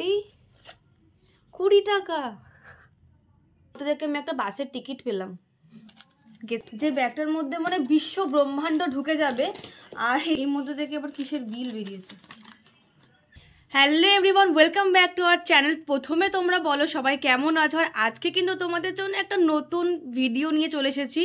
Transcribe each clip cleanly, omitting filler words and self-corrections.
এই 20 টাকা দেখে আমি একটা বাসের টিকিট পেলাম। যে ব্যাগটার মধ্যে মানে বিশ্ব ব্রহ্মাণ্ড ঢুকে যাবে, আর এর মধ্যে থেকে আবার কিসের বিল বেরিয়েছে। Hello everyone, welcome back to our channel. প্রথমে তোমরা বলো সবাই কেমন আছো। আর আজকে কিন্তু তোমাদের জন্য একটা নতুন ভিডিও নিয়ে চলে এসেছি।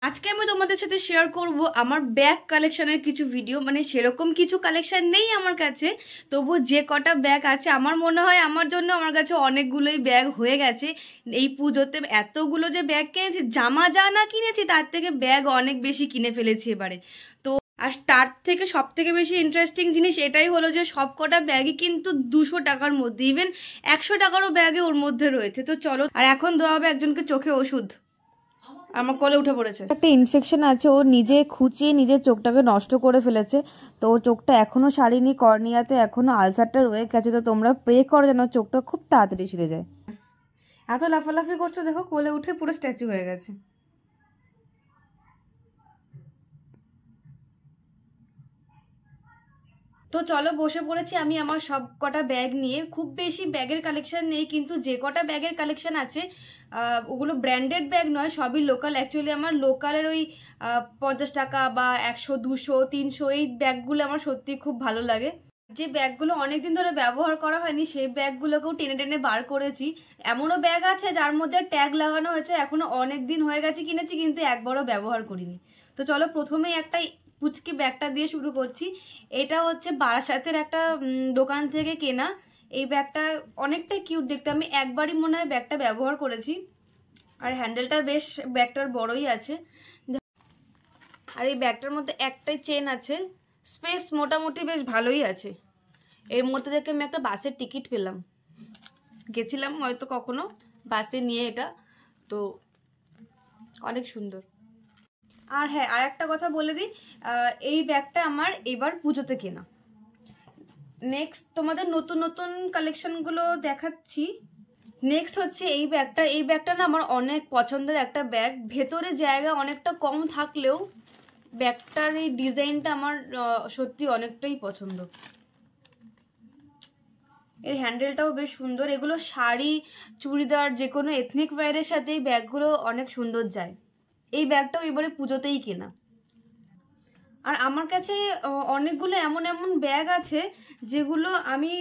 আজকে আমি তোমাদের সাথে শেয়ার করব আমার ব্যাগ কালেকশনের কিছু ভিডিও। মানে সেরকম কিছু কালেকশন নেই আমার কাছে, তবু যে কটা ব্যাগ আছে আমার মনে হয় আমার জন্য আমার কাছে অনেকগুলোই ব্যাগ হয়ে গেছে। এই পুজোতে এতগুলো যে ব্যাগ কিনেছি, জামা যা না কিনেছি তার থেকে ব্যাগ অনেক বেশি কিনে ফেলেছি এবারে। তো আর তার থেকে সব থেকে বেশি ইন্টারেস্টিং জিনিস এটাই হলো যে সব কটা ব্যাগই কিন্তু 200 টাকার মধ্যে, ইভেন 100 টাকারও ব্যাগে ওর মধ্যে রয়েছে। তো চলো, আর এখন দেওয়া হবে একজনকে চোখে ওষুধ, আমার কোলে উঠে পড়েছে। একটা ইনফেকশন আছে, ও নিজে খুঁচিয়ে নিজের চোখটাকে নষ্ট করে ফেলেছে। তো ওর চোখটা এখনো সারিনি, কর্নিয়াতে এখনো আলসারটা রয়ে গেছে। তো তোমরা প্রে করো যেন চোখটা খুব তাড়াতাড়ি সেরে যায়। এত লাফালাফি করছো, দেখো কোলে উঠে পুরো স্ট্যাচু হয়ে গেছে। তো চলো, বসে পড়েছি আমি আমার সব কটা ব্যাগ নিয়ে। খুব বেশি ব্যাগের কালেকশন নেই, কিন্তু যে কটা ব্যাগের কালেকশন আছে ওগুলো ব্র্যান্ডেড ব্যাগ নয়, সবই লোকাল। অ্যাকচুয়ালি আমার লোকালের ওই 50 টাকা বা 100, 200, 300 এই ব্যাগগুলো আমার সত্যি খুব ভালো লাগে। যে ব্যাগগুলো অনেকদিন ধরে ব্যবহার করা হয়নি সেই ব্যাগগুলোকেও টেনে টেনে বার করেছি। এমনও ব্যাগ আছে যার মধ্যে ট্যাগ লাগানো হয়েছে, এখনো অনেক দিন হয়ে গেছে কিনেছি, কিন্তু একবারও ব্যবহার করিনি। তো চলো, প্রথমেই একটা পুচকি ব্যাগটা দিয়ে শুরু করছি। এটা হচ্ছে বারাসাতের একটা দোকান থেকে কেনা। এই ব্যাগটা অনেকটাই কিউট দেখতে, আমি একবারই মনে হয় ব্যাগটা ব্যবহার করেছি। আর হ্যান্ডেলটা বেশ ব্যাগটার বড়ই আছে। আর এই ব্যাগটার মধ্যে একটাই চেন আছে, স্পেস মোটামুটি বেশ ভালোই আছে। এর মধ্যে থেকে আমি একটা বাসের টিকিট পেলাম, গেছিলাম হয়তো কখনো বাসে নিয়ে এটা, তো অনেক সুন্দর। আর হ্যাঁ, আর একটা কথা বলে দিই, এই ব্যাগটা আমার এবার পুজোতে কেনা। নেক্সট তোমাদের নতুন নতুন কালেকশনগুলো দেখাচ্ছি। নেক্সট হচ্ছে এই ব্যাগটা। এই ব্যাগটা না আমার অনেক পছন্দের একটা ব্যাগ। ভেতরে জায়গা অনেকটা কম থাকলেও ব্যাগটার এই ডিজাইনটা আমার সত্যি অনেকটাই পছন্দ। এর হ্যান্ডেলটাও বেশ সুন্দর। এগুলো শাড়ি, চুড়িদার, যে কোনো এথনিক ওয়্যারের সাথে এই ব্যাগগুলো অনেক সুন্দর যায়। এই ব্যাগটাও এবারে পুজোতেই কেনা। আর আমার কাছে অনেকগুলো এমন এমন ব্যাগ আছে যেগুলো আমি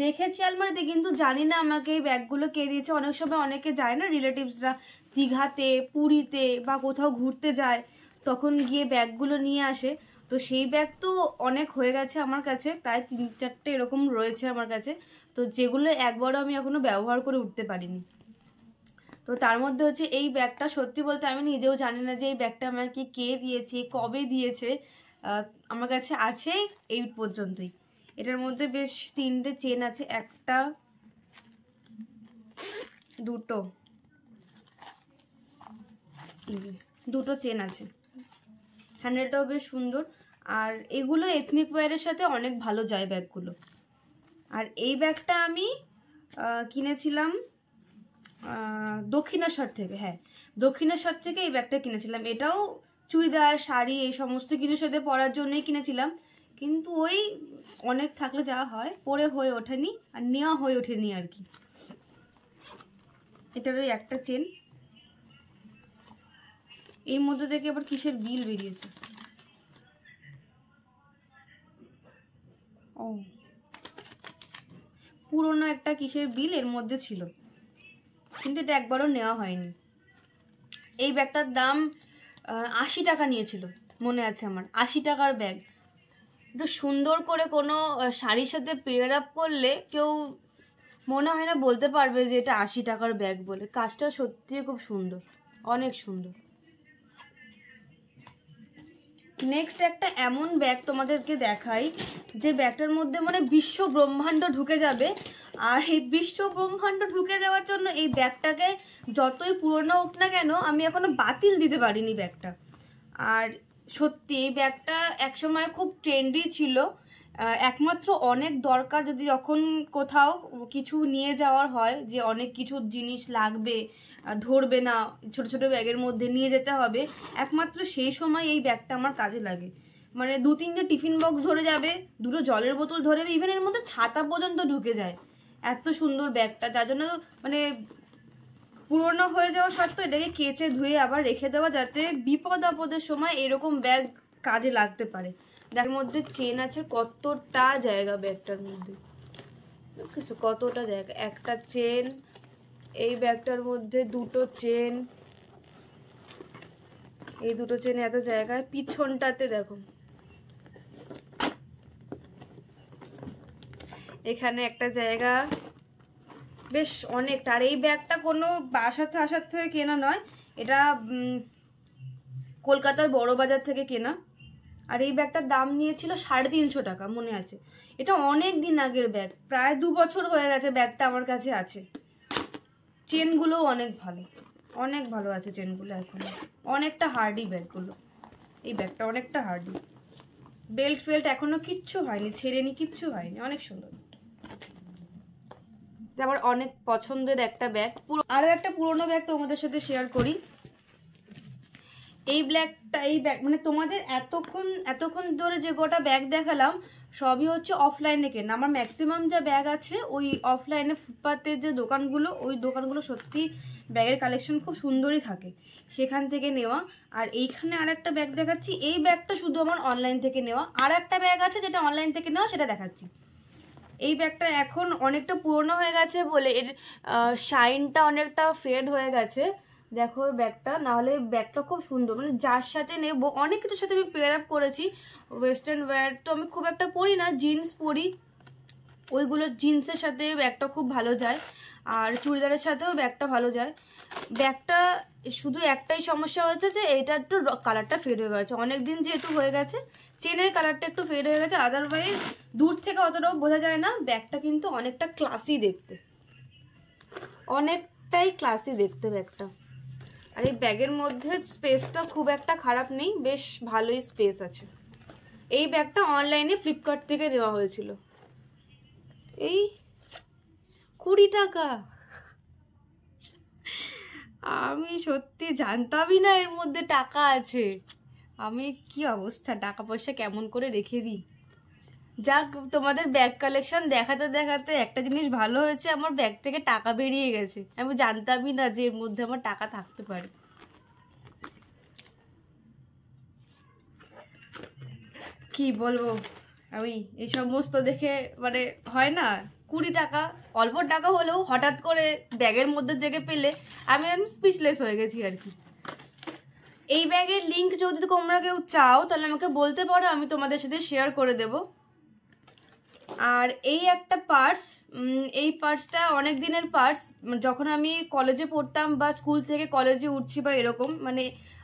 দেখেছি আলমারিতে, কিন্তু জানি না আমাকে এই ব্যাগগুলো কে দিয়েছে। অনেক সময় অনেকে যায় না রিলেটিভসরা দীঘাতে, পুরীতে বা কোথাও ঘুরতে যায়, তখন গিয়ে ব্যাগগুলো নিয়ে আসে। তো সেই ব্যাগ তো অনেক হয়ে গেছে আমার কাছে, প্রায় 3-4টে এরকম রয়েছে আমার কাছে, তো যেগুলো একবারও আমি এখনো ব্যবহার করে উঠতে পারিনি। তো তার মধ্যে হচ্ছে এই ব্যাগটা। সত্যি বলতে আমি নিজেও জানি না যে এই ব্যাগটা আমাকে কে দিয়েছে, কবে দিয়েছে। আমার কাছে আছে এই পর্যন্তই। এটার মধ্যে বেশ 3টে চেন আছে, একটা, দুটো চেন আছে। হ্যান্ডেলটাও বেশ সুন্দর। আর এগুলো এথনিক ওয়্যারের সাথে অনেক ভালো যায় ব্যাগগুলো। আর এই ব্যাগটা আমি কিনেছিলাম দক্ষিণেশ্বর থেকে। হ্যাঁ, দক্ষিণেশ্বর থেকে এই ব্যাগটা কিনেছিলাম। এটাও চুড়িদার, শাড়ি এই সমস্ত কিছুর সাথে পরার জন্যই কিনেছিলাম, কিন্তু ওই অনেক থাকলে যাওয়া হয়, পরে হয়ে ওঠেনি আর নেওয়া হয়ে ওঠেনি আর কি। এটার ওই একটা চেন। এর মধ্যে থেকে আবার কিসের বিল বেরিয়েছে। ও, পুরনো একটা কিসের বিল এর মধ্যে ছিল, কিন্তু এটা একবারও নেওয়া হয়নি। এই ব্যাগটার দাম 80 টাকা নিয়েছিল মনে আছে আমার। 80 টাকার ব্যাগ। একটু সুন্দর করে কোনো শাড়ির সাথে পেয়ার আপ করলে কেউ মনে হয় না বলতে পারবে যে এটা 80 টাকার ব্যাগ বলে। কাজটা সত্যিই খুব সুন্দর, অনেক সুন্দর। নেক্সট একটা এমন ব্যাগ তোমাদেরকে দেখাই যে ব্যাগটার মধ্যে মানে বিশ্ব ব্রহ্মাণ্ড ঢুকে যাবে। আর এই বিশ্ব ব্রহ্মাণ্ড ঢুকে যাওয়ার জন্য এই ব্যাগটাকে যতই পুরনো হোক না কেন আমি এখনো বাতিল দিতে পারিনি ব্যাগটা। আর সত্যি এই ব্যাগটা একসময় খুব ট্রেন্ডি ছিল। একমাত্র অনেক দরকার যদি যখন কোথাও কিছু নিয়ে যাওয়ার হয়, যে অনেক কিছু জিনিস লাগবে, ধরবে না, ছোট ছোট ব্যাগের মধ্যে নিয়ে যেতে হবে, একমাত্র সেই সময় এই ব্যাগটা আমার কাজে লাগে। মানে 2-3টে টিফিন বক্স ধরে যাবে, 2টো জলের বোতল ধরে যাবে, ইভেন এর মধ্যে ছাতা পর্যন্ত ঢুকে যায়। এত সুন্দর ব্যাগটা, যার জন্য মানে পুরনো হয়ে যাওয়া সত্ত্বেও এটাকে কেচে ধুয়ে আবার রেখে দেওয়া, যাতে বিপদ আপদের সময় এরকম ব্যাগ কাজে লাগতে পারে। যার মধ্যে চেন আছে, কতটা জায়গা ব্যাগটার মধ্যে, কতটা জায়গা, একটা চেন, এই ব্যাগটার মধ্যে দুটো চেন, এই দুটো চেন এত জায়গায়, পিছনটাতে দেখো এখানে একটা জায়গা, বেশ অনেকটা। আর এই ব্যাগটা কোনো বাসাতে আসার থেকে কেনা নয়, এটা কলকাতার বড় বাজার থেকে কেনা। আর এই ব্যাগটার দাম নিয়েছিল 350 টাকা, মনে আছে। এটা অনেক দিন আগের ব্যাগ, প্রায় 2 বছর হয়ে গেছে ব্যাগটা আমার কাছে আছে। চেনগুলো অনেক ভালো, অনেক ভালো আছে চেনগুলো এখন, অনেকটা হার্ডি ব্যাগগুলো। এই ব্যাগটা অনেকটা হার্ডি, বেল্ট ফেল্ট এখনো কিচ্ছু হয়নি, ছেড়েনি, কিচ্ছু হয়নি, অনেক সুন্দর। আমার অনেক পছন্দের একটা ব্যাগ। আরো একটা পুরোনো ব্যাগ তোমাদের সাথে শেয়ার করি। এই ব্যাগটা, এই ব্যাগ মানে তোমাদের এতক্ষণ ধরে যে গোটা ব্যাগ দেখালাম সবই হচ্ছে অফলাইনে কেনা। আমার ম্যাক্সিমাম যা ব্যাগ আছে ওই অফলাইনে, ফুটপাতের যে দোকানগুলো, ওই দোকানগুলো সত্যি ব্যাগের কালেকশন খুব সুন্দরই থাকে, সেখান থেকে নেওয়া। আর এইখানে আর একটা ব্যাগ দেখাচ্ছি, এই ব্যাগটা শুধু আমার অনলাইন থেকে নেওয়া। আর একটা ব্যাগ আছে যেটা অনলাইন থেকে নেওয়া, সেটা দেখাচ্ছি। এই ব্যাগটা এখন অনেকটা পুরনো হয়ে গেছে বলে এর শাইনটা অনেকটা ফেড হয়ে গেছে, দেখো ব্যাগটা। নাহলে ব্যাগটা খুব সুন্দর, মানে যার সাথে নেবো, অনেক কিছুর সাথে আমি পেয়ার আপ করেছি। ওয়েস্টার্ন ওয়্যার তো আমি খুব একটা পরি না, জিন্স পরি, ওইগুলো জিন্সের সাথে ব্যাগটা খুব ভালো যায়, আর চুড়িদারের সাথেও ব্যাগটা ভালো যায়। ব্যাগটা শুধু একটাই সমস্যা হয়েছে যে এটা একটু কালারটা ফেড হয়ে গেছে, অনেকদিন যেহেতু হয়ে গেছে, চেনের কালারটা একটু ফেড হয়ে গেছে। আদারওয়াইজ দূর থেকে অতটাও বোঝা যায় না, ব্যাগটা কিন্তু অনেকটা ক্লাসি দেখতে, অনেকটাই ক্লাসি দেখতে ব্যাগটা। আর এই ব্যাগের মধ্যে স্পেসটা খুব একটা খারাপ নেই, বেশ ভালোই স্পেস আছে। এই ব্যাগটা অনলাইনে ফ্লিপকার্ট থেকে নেওয়া হয়েছিল, এই 20 টাকা। আমি সত্যি জানতামই না এর মধ্যে টাকা আছে। আমি কি অবস্থা, টাকা পয়সা কেমন করে রেখে দিই। যাক, তোমাদের ব্যাগ কালেকশন দেখাতে দেখাতে একটা জিনিস ভালো হয়েছে, আমার ব্যাগ থেকে টাকা বেরিয়ে গেছে। আমি জানতামই না যে এর মধ্যে আমার টাকা থাকতে পারে। কি বলবো, আমি এই সমস্ত দেখে মানে হয় না, 20 টাকা অল্প টাকা হলেও হঠাৎ করে ব্যাগের মধ্যে থেকে পেলে আমি স্পিচলেস হয়ে গেছি আর কি। এই ব্যাগের লিঙ্ক যদি তোমরা কেউ চাও তাহলে আমাকে বলতে পারো, আমি তোমাদের সাথে শেয়ার করে দেব। আর এই একটা পার্স, এই পার্সটা অনেক দিনের পার্স। যখন আমি কলেজে পড়তাম বা স্কুল থেকে কলেজে উঠছি বা এরকম, মানে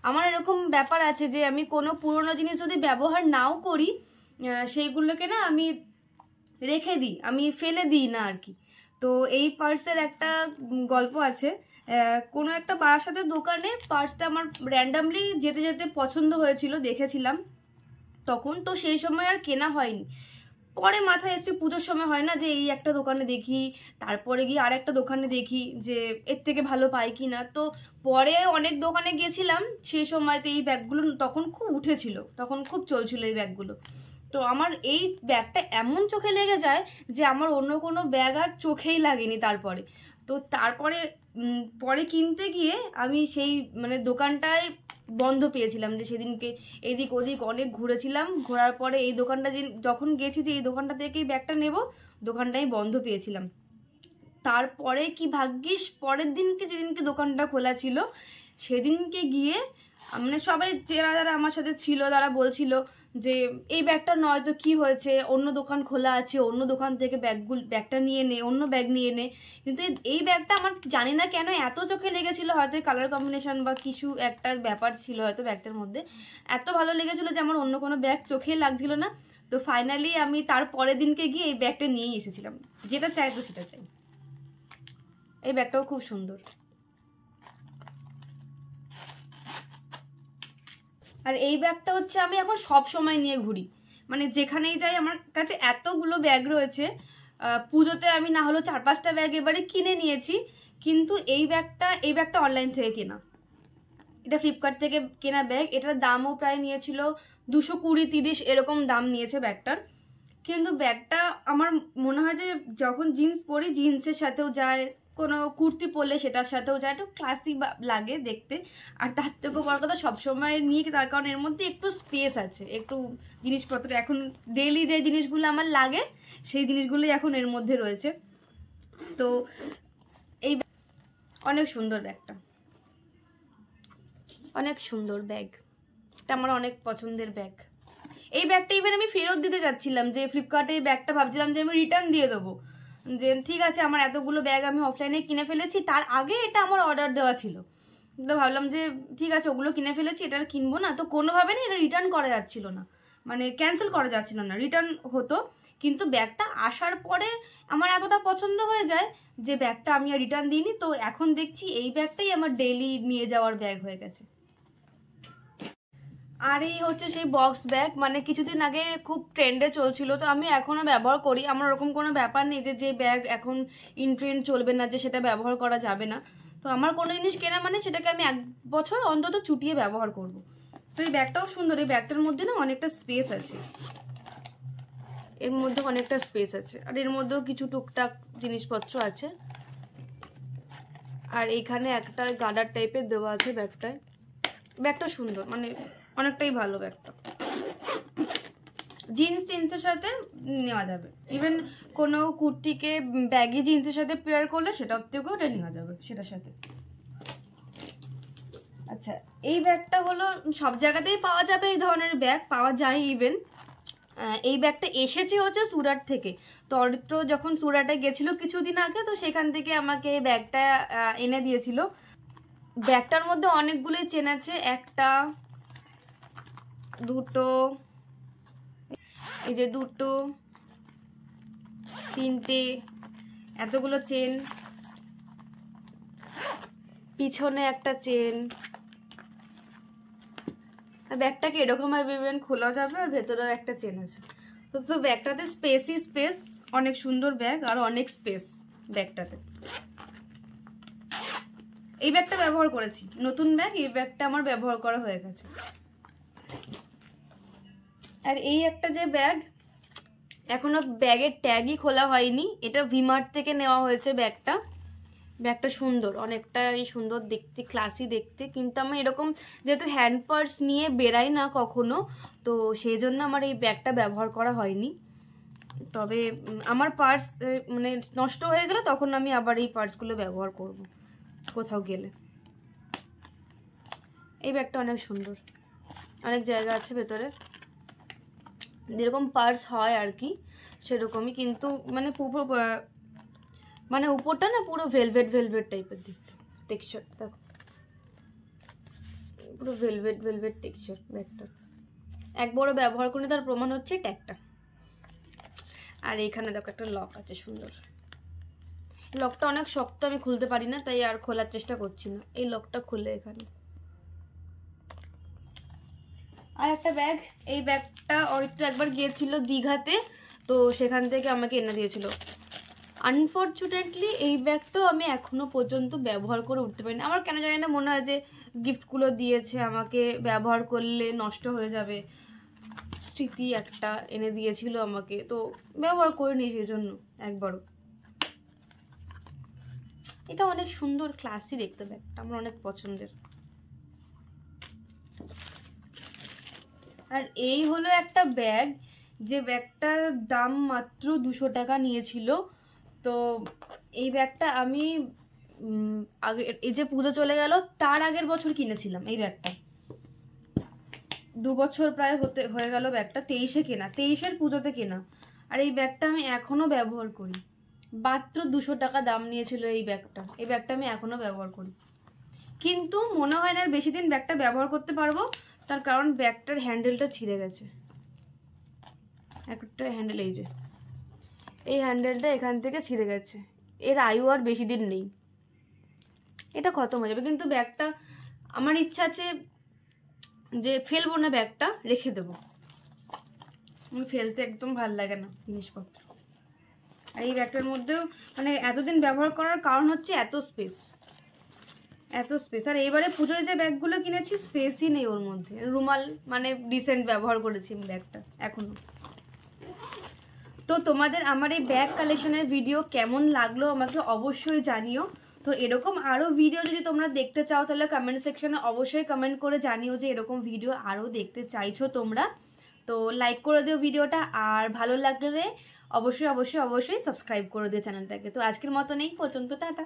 আমার এরকম ব্যাপার আছে যে আমি কোনো পুরোনো জিনিস যদি ব্যবহার নাও করি, সেইগুলোকে না আমি রেখে দিই, আমি ফেলে দিই না আর কি। তো এই পার্সের একটা গল্প আছে। কোনো একটা বারাসাতের দোকানে পার্সটা আমার র্যান্ডামলি যেতে যেতে পছন্দ হয়েছিল, দেখেছিলাম তখন, তো সেই সময় আর কেনা হয়নি। পরে মাথায় এসে পুজোর সময় হয় না যে এই একটা দোকানে দেখি, তারপরে গিয়ে আর একটা দোকানে দেখি যে এর থেকে ভালো পাই কি না। তো পরে অনেক দোকানে গিয়েছিলাম, সেই সময়তে এই ব্যাগগুলো তখন খুব উঠেছিল, তখন খুব চলছিল এই ব্যাগগুলো। তো আমার এই ব্যাগটা এমন চোখে লেগে যায় যে আমার অন্য কোনো ব্যাগ আর চোখেই লাগেনি তারপরে। তো তারপরে পরে কিনতে গিয়ে আমি সেই মানে দোকানটায় বন্ধ পেয়েছিলাম, যে সেদিনকে এদিক ওদিক অনেক ঘুরেছিলাম, ঘোরার পরে এই দোকানটা যখন গেছি যে এই দোকানটা থেকেই ব্যাগটা নেব, দোকানটাই বন্ধ পেয়েছিলাম। তারপরে কি ভাগ্যিস পরের দিনকে যেদিনকে দোকানটা খোলা ছিল সেদিনকে গিয়ে মানে সবাই যারা যারা আমার সাথে ছিল তারা বলছিল যে এই ব্যাগটা নয় তো কি হয়েছে, অন্য দোকান খোলা আছে, অন্য দোকান থেকে ব্যাগটা নিয়ে নে, অন্য ব্যাগ নিয়ে নে। কিন্তু এই ব্যাগটা আমার জানি না কেন এত চোখে লেগেছিল, হয়তো কালার কম্বিনেশন বা কিছু একটা ব্যাপার ছিল হয়তো ব্যাগটার মধ্যে, এত ভালো লেগেছিল যে আমার অন্য কোনো ব্যাগ চোখেই লাগছিল না। তো ফাইনালি আমি তার পরের দিনকে গিয়ে এই ব্যাগটা নিয়েই এসেছিলাম, যেটা চাই তো সেটা চাই। এই ব্যাগটাও খুব সুন্দর। আর এই ব্যাগটা হচ্ছে আমি এখন সব সময় নিয়ে ঘুরি, মানে যেখানেই যাই আমার কাছে এতগুলো ব্যাগ রয়েছে। পুজোতে আমি না হলেও 4-5টা ব্যাগ এবারে কিনে নিয়েছি, কিন্তু এই ব্যাগটা অনলাইন থেকে কেনা, এটা ফ্লিপকার্ট থেকে কেনা ব্যাগ। এটার দামও প্রায় নিয়েছিল 220-30 এরকম দাম নিয়েছে ব্যাগটার। কিন্তু ব্যাগটা আমার মনে হয় যে যখন জিন্স পরি জিন্সের সাথেও যায়, কোনো কুর্তি পরলে সেটার সাথেও যায়, একটু ক্লাসি লাগে দেখতে। আর তার থেকেও বড় কথা সবসময় নিয়ে, তার কারণ এর মধ্যে একটু স্পেস আছে, একটু জিনিসপত্র এখন ডেইলি যে জিনিসগুলো আমার লাগে সেই জিনিসগুলোই এখন এর মধ্যে রয়েছে। তো এই অনেক সুন্দর ব্যাগটা, অনেক সুন্দর ব্যাগ, এটা আমার অনেক পছন্দের ব্যাগ। এই ব্যাগটা ইভেন আমি ফেরত দিতে যাচ্ছিলাম, যে ফ্লিপকার্টে এই ব্যাগটা ভাবছিলাম যে আমি রিটার্ন দিয়ে দেবো, যে ঠিক আছে আমার এতগুলো ব্যাগ আমি অফলাইনে কিনে ফেলেছি, তার আগে এটা আমার অর্ডার দেওয়া ছিল, তো ভাবলাম যে ঠিক আছে ওগুলো কিনে ফেলেছি, এটা কিনবো না। তো কোনোভাবে না এটা রিটার্ন করা যাচ্ছিল না, মানে ক্যান্সেল করা যাচ্ছিল না, রিটার্ন হতো। কিন্তু ব্যাগটা আসার পরে আমার এতটা পছন্দ হয়ে যায় যে ব্যাগটা আমি আর রিটার্ন দিইনি। তো এখন দেখছি এই ব্যাগটাই আমার ডেইলি নিয়ে যাওয়ার ব্যাগ হয়ে গেছে। আর এই হচ্ছে সেই বক্স ব্যাগ, মানে কিছুদিন আগে খুব ট্রেন্ডে চলছিল, তো আমি এখনও ব্যবহার করি। আমার ওরকম কোনো ব্যাপার নেই যে ব্যাগ এখন ইন ট্রেন্ড চলবে না, যে সেটা ব্যবহার করা যাবে না। তো আমার কোনো জিনিস কেনা মানে সেটাকে আমি 1 বছর অন্তত চুটিয়ে ব্যবহার করব। তো এই ব্যাগটাও সুন্দর, এই ব্যাগটার মধ্যে না অনেকটা স্পেস আছে, এর মধ্যে অনেকটা স্পেস আছে, আর এর মধ্যেও কিছু টুকটাক জিনিসপত্র আছে। আর এইখানে একটা গার্ডার টাইপের দেওয়া আছে ব্যাগটায়। ব্যাগটা সুন্দর, মানে অনেকটাই ভালো ব্যাগটা। জিন্স টিন্সের সাথে নেওয়া যাবে, ইভেন কোনো কুর্তিকে ব্যাগি জিন্সের সাথে পেয়ার করলে সেটার থেকেও ওটা নেওয়া যাবে সেটার সাথে। আচ্ছা, এই ব্যাগটা হলো সব জায়গাতেই পাওয়া যাবে, এই ধরনের ব্যাগ পাওয়া যায় ইভেন। এই ব্যাগটা এসেছে হচ্ছে সুরাট থেকে। তো অরিত্র যখন সুরাটে গেছিল কিছুদিন আগে, তো সেখান থেকে আমাকে এই ব্যাগটা এনে দিয়েছিল। ব্যাগটার মধ্যে অনেকগুলোই চেন আছে, 1টা 2টো, এই যে 2টো 3টে, এতগুলো চেন, পিছনে একটা চেন। ব্যাগটাকে এরকম ভাবে খোলা যাবে, আর ভেতরেও একটা চেন আছে। তো ব্যাগটাতে স্পেসই স্পেস, অনেক সুন্দর ব্যাগ, আর অনেক স্পেস ব্যাগটাতে। এই ব্যাগটা ব্যবহার করেছি, নতুন ব্যাগ, এই ব্যাগটা আমার ব্যবহার করা হয়ে গেছে। আর এই একটা যে ব্যাগ, এখনো ব্যাগের ট্যাগই খোলা হয়নি, এটা ভিমার্ট থেকে নেওয়া হয়েছে ব্যাগটা। ব্যাগটা সুন্দর, অনেকটাই সুন্দর দেখতে, ক্লাসি দেখতে। কিন্তু আমি এরকম যেহেতু হ্যান্ড পার্স নিয়ে বেরাই না কখনো, তো সেই জন্য আমার এই ব্যাগটা ব্যবহার করা হয়নি। তবে আমার পার্স মানে নষ্ট হয়ে গেলে তখন আমি আবার এই পার্সগুলো ব্যবহার করব কোথাও গেলে। এই ব্যাগটা অনেক সুন্দর, অনেক জায়গা আছে ভেতরে, যেরকম পার্স হয় আর কি সেরকমই, কিন্তু মানে পুরো মানে উপরটা না পুরো ভেলভেট ভেলভেট টাইপের দেখতে, টেক্সচার দেখো পুরো ভেলভেট ভেলভেট টেক্সচার ব্যাগটা। একবারও ব্যবহার করি, তার প্রমাণ হচ্ছে ট্যাগটা। আর এইখানে দেখো একটা লক আছে সুন্দর, লকটা অনেক শক্ত, আমি খুলতে পারি না, তাই আর খোলার চেষ্টা করছি না। এই লকটা খুলে এখানে। আর একটা ব্যাগ, এই ব্যাগটা অরিত্র একবার গিয়েছিল দীঘাতে, তো সেখান থেকে আমাকে এনে দিয়েছিল। আনফর্চুনেটলি এই ব্যাগটাও আমি এখনো পর্যন্ত ব্যবহার করে উঠতে পারিনি। আমার কেন জানি না মনে হয় যে গিফটগুলো দিয়েছে আমাকে, ব্যবহার করলে নষ্ট হয়ে যাবে, স্মৃতি একটা এনে দিয়েছিল আমাকে, তো ব্যবহার করিনি সেই জন্য একবারও। এটা অনেক সুন্দর ক্লাসি দেখতে ব্যাগটা, আমার অনেক পছন্দের। আর এই হলো একটা ব্যাগ, যে ব্যাগটার দাম মাত্র 200 টাকা নিয়েছিল। তো এই ব্যাগটা আমি আগে, এই যে পুজো চলে গেল তার আগের বছর কিনেছিলাম এই ব্যাগটা। 2 বছর প্রায় হয়ে গেল ব্যাগটা, 23-এ কেনা, 23-এর পুজোতে কেনা। আর এই ব্যাগটা আমি এখনো ব্যবহার করি, মাত্র 200 টাকা দাম নিয়েছিল এই ব্যাগটা। এই ব্যাগটা আমি এখনো ব্যবহার করি, কিন্তু মনে হয় না আর বেশি দিন ব্যাগটা ব্যবহার করতে পারবো, তার কারণ ব্যাগটার হ্যান্ডেলটা ছিঁড়ে গেছে। একটা হ্যান্ডেল, এই যে এই হ্যান্ডেলটা এখান থেকে ছিঁড়ে গেছে, এর আয়ু আর বেশি দিন নেই, এটা খতম হয়ে যাবে। কিন্তু ব্যাগটা আমার ইচ্ছা আছে যে ফেলবো না, ব্যাগটা রেখে দেবো, ফেলতে একদম ভাল লাগে না জিনিসপত্র। আর এই ব্যাগটার মধ্যেও মানে এতদিন ব্যবহার করার কারণ হচ্ছে এত স্পেস, এত স্পেস। আর এইবারে পুজোয় যে ব্যাগগুলো কিনেছি স্পেসই নেই ওর মধ্যে, রুমাল মানে রিসেন্ট ব্যবহার করেছি ব্যাগটা এখনো। তো তোমাদের আমার এই ব্যাগ কালেকশনের ভিডিও কেমন লাগলো আমাকে অবশ্যই জানিও। তো এরকম আরও ভিডিও যদি তোমরা দেখতে চাও তাহলে কমেন্ট সেকশনে অবশ্যই কমেন্ট করে জানিও যে এরকম ভিডিও আরও দেখতে চাইছো তোমরা। তো লাইক করে দিও ভিডিওটা, আর ভালো লাগলে অবশ্যই অবশ্যই অবশ্যই সাবস্ক্রাইব করে দিও চ্যানেলটাকে। তো আজকের মতন এই পর্যন্ত, টাটা।